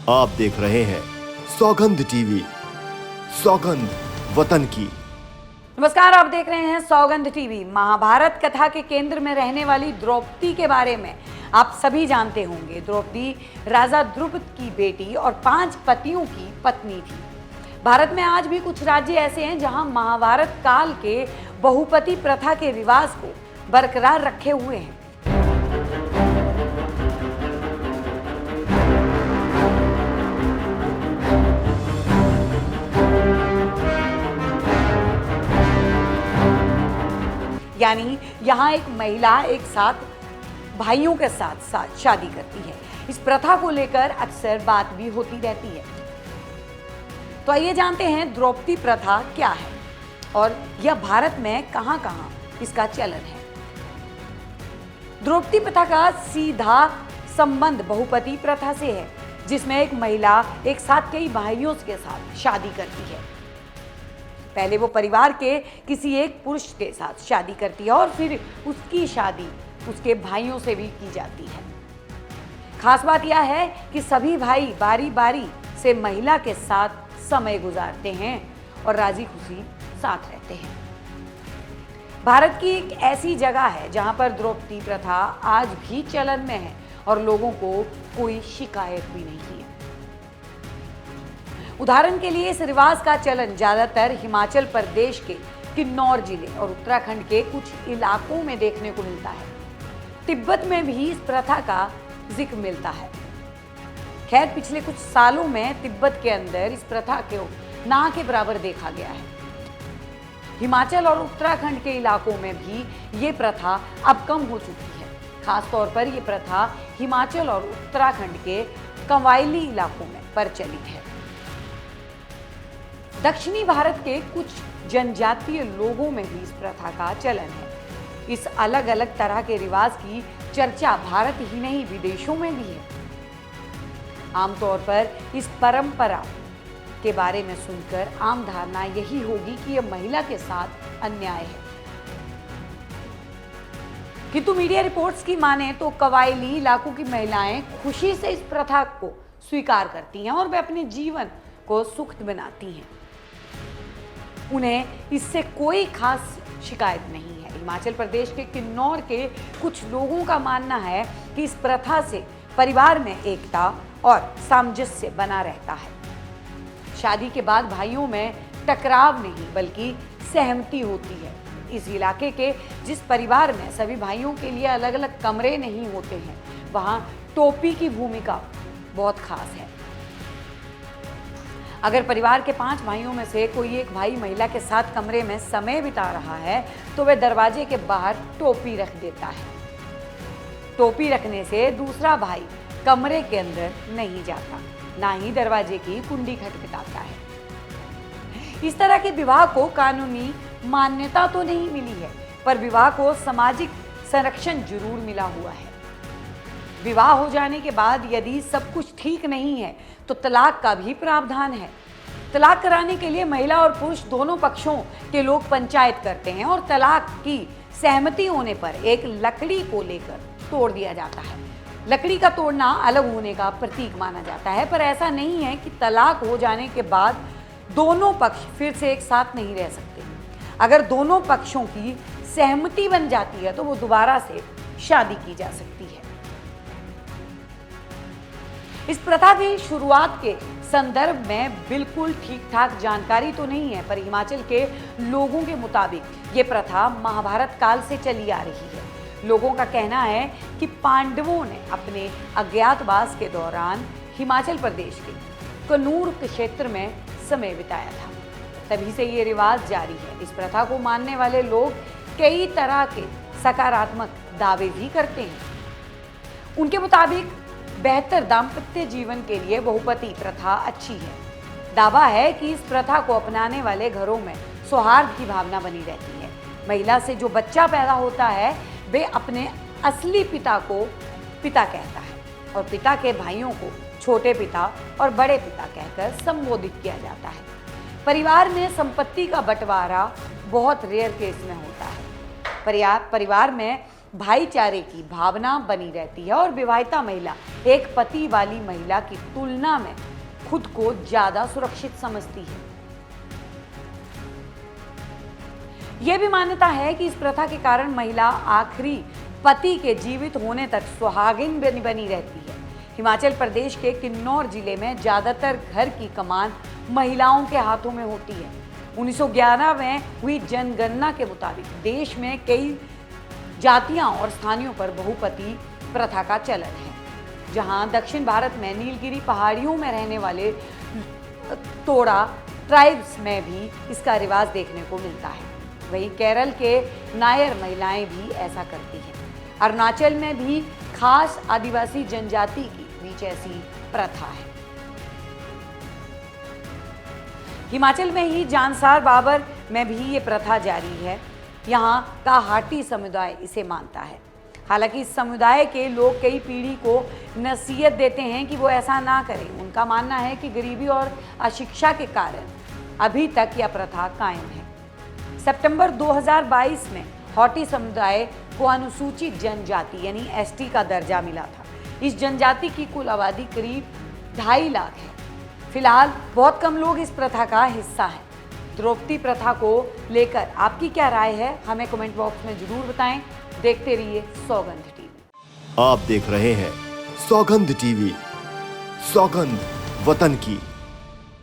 आप देख रहे हैं सौगंध टीवी, सौगंध वतन की। नमस्कार, आप देख रहे हैं सौगंध टीवी। महाभारत कथा के केंद्र में रहने वाली द्रौपदी के बारे में आप सभी जानते होंगे। द्रौपदी राजा द्रुपद की बेटी और 5 पतियों की पत्नी थी। भारत में आज भी कुछ राज्य ऐसे हैं जहां महाभारत काल के बहुपति प्रथा के रिवाज को बरकरार रखे हुए हैं। यानी यहाँ एक महिला एक साथ भाइयों के साथ शादी करती है। इस प्रथा को लेकर अक्सर बात भी होती रहती है। तो आइए जानते हैं द्रौपदी प्रथा क्या है और यह भारत में कहां-कहां इसका चलन है। द्रौपदी प्रथा का सीधा संबंध बहुपति प्रथा से है, जिसमें एक महिला एक साथ कई भाइयों के साथ शादी करती है। पहले वो परिवार के किसी एक पुरुष के साथ शादी करती है और फिर उसकी शादी उसके भाइयों से भी की जाती है। खास बात यह है कि सभी भाई बारी बारी से महिला के साथ समय गुजारते हैं और राजी खुशी साथ रहते हैं। भारत की एक ऐसी जगह है जहां पर द्रौपदी प्रथा आज भी चलन में है और लोगों को कोई शिकायत भी नहीं है। उदाहरण के लिए इस रिवाज का चलन ज्यादातर हिमाचल प्रदेश के किन्नौर जिले और उत्तराखंड के कुछ इलाकों में देखने को मिलता है। तिब्बत में भी इस प्रथा का जिक्र मिलता है। खैर, पिछले कुछ सालों में तिब्बत के अंदर इस प्रथा को ना के बराबर देखा गया है। हिमाचल और उत्तराखंड के इलाकों में भी ये प्रथा अब कम हो चुकी है। खास तौर पर यह प्रथा हिमाचल और उत्तराखंड के कवायली इलाकों में प्रचलित है। दक्षिणी भारत के कुछ जनजातीय लोगों में भी इस प्रथा का चलन है। इस अलग अलग तरह के रिवाज की चर्चा भारत ही नहीं विदेशों में भी है। आमतौर पर इस परंपरा के बारे में सुनकर आम धारणा यही होगी कि यह महिला के साथ अन्याय है, किंतु मीडिया रिपोर्ट्स की माने तो कबायली इलाकों की महिलाएं खुशी से इस प्रथा को स्वीकार करती हैं और वे अपने जीवन को सुखद बनाती हैं। उन्हें इससे कोई खास शिकायत नहीं है। हिमाचल प्रदेश के किन्नौर के कुछ लोगों का मानना है कि इस प्रथा से परिवार में एकता और सामंजस्य बना रहता है। शादी के बाद भाइयों में टकराव नहीं बल्कि सहमति होती है। इस इलाके के जिस परिवार में सभी भाइयों के लिए अलग अलग कमरे नहीं होते हैं, वहां टोपी की भूमिका बहुत खास है। अगर परिवार के 5 भाइयों में से कोई एक भाई महिला के साथ कमरे में समय बिता रहा है तो वह दरवाजे के बाहर टोपी रख देता है। टोपी रखने से दूसरा भाई कमरे के अंदर नहीं जाता, ना ही दरवाजे की कुंडी खटखटाता है। इस तरह के विवाह को कानूनी मान्यता तो नहीं मिली है, पर विवाह को सामाजिक संरक्षण जरूर मिला हुआ है। विवाह हो जाने के बाद यदि सब कुछ ठीक नहीं है तो तलाक का भी प्रावधान है। तलाक कराने के लिए महिला और पुरुष दोनों पक्षों के लोग पंचायत करते हैं और तलाक की सहमति होने पर एक लकड़ी को लेकर तोड़ दिया जाता है। लकड़ी का तोड़ना अलग होने का प्रतीक माना जाता है, पर ऐसा नहीं है कि तलाक हो जाने के बाद दोनों पक्ष फिर से एक साथ नहीं रह सकते। अगर दोनों पक्षों की सहमति बन जाती है तो वो दोबारा से शादी की जा सकती है। इस प्रथा की शुरुआत के संदर्भ में बिल्कुल ठीक ठाक जानकारी तो नहीं है, पर हिमाचल के लोगों के मुताबिक ये प्रथा महाभारत काल से चली आ रही है। लोगों का कहना है कि पांडवों ने अपने अज्ञातवास के दौरान हिमाचल प्रदेश के कनूर क्षेत्र में समय बिताया था, तभी से ये रिवाज जारी है। इस प्रथा को मानने वाले लोग कई तरह के सकारात्मक दावे भी करते हैं। उनके मुताबिक बेहतर दाम्पत्य जीवन के लिए बहुपति प्रथा अच्छी है। दावा है कि इस प्रथा को अपनाने वाले घरों में सौहार्द की भावना बनी रहती है। महिला से जो बच्चा पैदा होता है वे अपने असली पिता को पिता कहता है और पिता के भाइयों को छोटे पिता और बड़े पिता कहकर संबोधित किया जाता है। परिवार में संपत्ति का बंटवारा बहुत रेयर केस में होता है। परिवार में भाईचारे की भावना बनी रहती है और विवाहिता महिला एक पति वाली महिला की तुलना में खुद को ज्यादा सुरक्षित समझती है। यह भी मान्यता है कि इस प्रथा के कारण महिला आखिरी पति के जीवित होने तक सुहागिन बनी रहती है। हिमाचल प्रदेश के किन्नौर जिले में ज्यादातर घर की कमान महिलाओं के हाथों में होती है। 1911 में हुई जनगणना के मुताबिक देश में कई जातियां और स्थानियों पर बहुपति प्रथा का चलन है, जहां दक्षिण भारत में नीलगिरी पहाड़ियों में रहने वाले तोड़ा ट्राइब्स में भी इसका रिवाज देखने को मिलता है। वहीं केरल के नायर महिलाएं भी ऐसा करती हैं। अरुणाचल में भी खास आदिवासी जनजाति के बीच ऐसी प्रथा है। हिमाचल में ही जानसार बाबर में भी ये प्रथा जारी है। यहाँ का हाटी समुदाय इसे मानता है। हालांकि इस समुदाय के लोग कई पीढ़ी को नसीहत देते हैं कि वो ऐसा ना करें। उनका मानना है कि गरीबी और अशिक्षा के कारण अभी तक यह प्रथा कायम है। सितंबर 2022 में हाटी समुदाय को अनुसूचित जनजाति यानी एसटी का दर्जा मिला था। इस जनजाति की कुल आबादी करीब 2.5 लाख है। फिलहाल बहुत कम लोग इस प्रथा का हिस्सा हैं। द्रौपदी प्रथा को लेकर आपकी क्या राय है, हमें कमेंट बॉक्स में जरूर बताएं। देखते रहिए सौगंध टीवी। आप देख रहे हैं सौगंध टीवी, सौगंध वतन की।